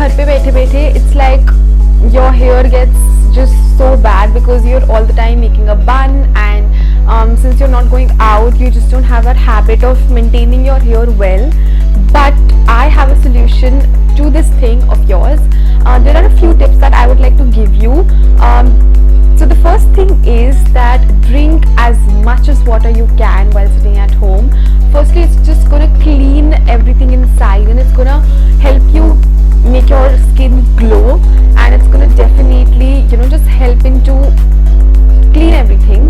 घर पे बैठे बैठे it's like your hair gets just so bad because you're all the time making a bun, and since you're not going out, you just don't have that habit of maintaining your hair well. But I have a solution to this thing of yours. There are a few tips that I would like to give you. So the first thing is that drink as much as water you can while sitting at home. Firstly, it's just gonna clean everything inside, and it's gonna help you make your skin glow, and it's gonna definitely, you know, just help into clean everything.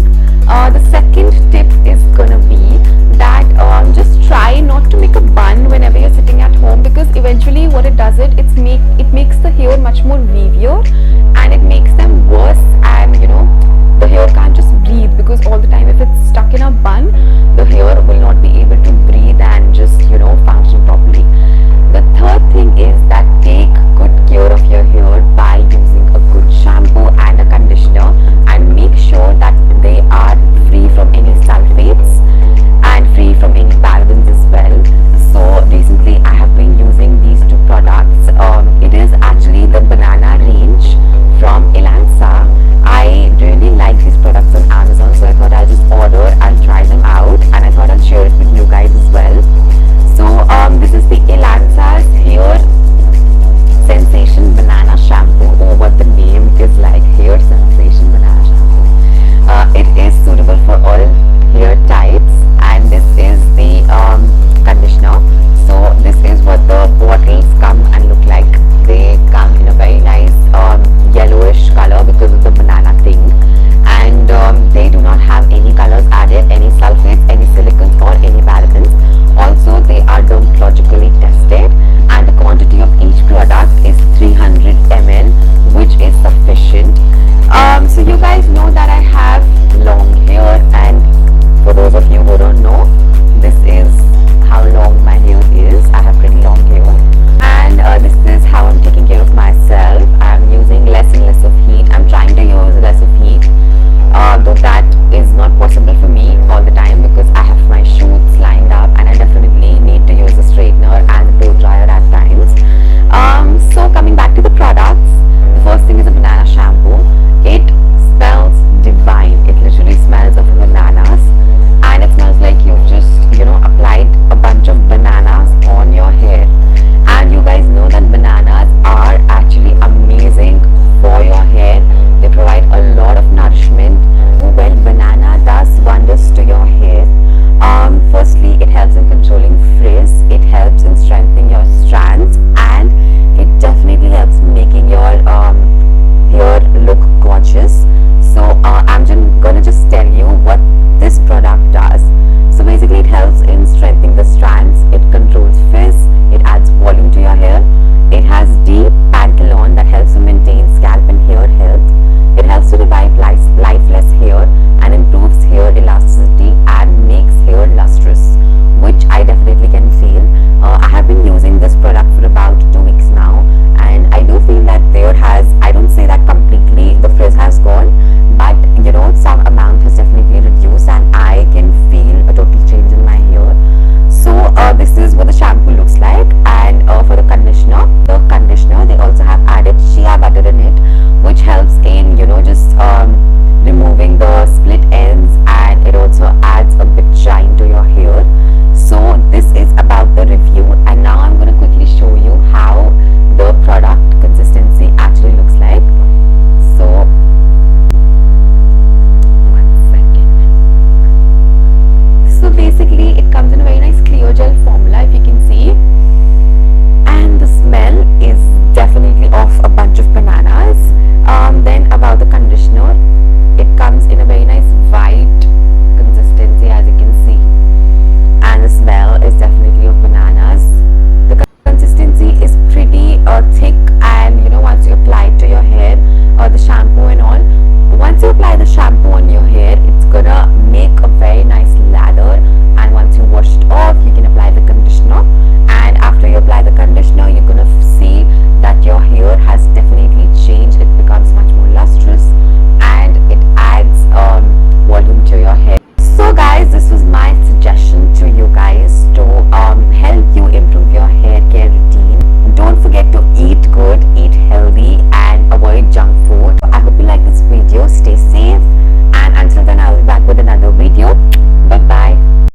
The second tip is gonna be that just try not to make a bun whenever you're sitting at home, because eventually what it does, it makes the hair much more weavier, and it makes them worse, and you know, the hair can't just breathe, because all the time if it's stuck in a bun, the hair will not be able to breathe and just, you know, function properly. The third thing is that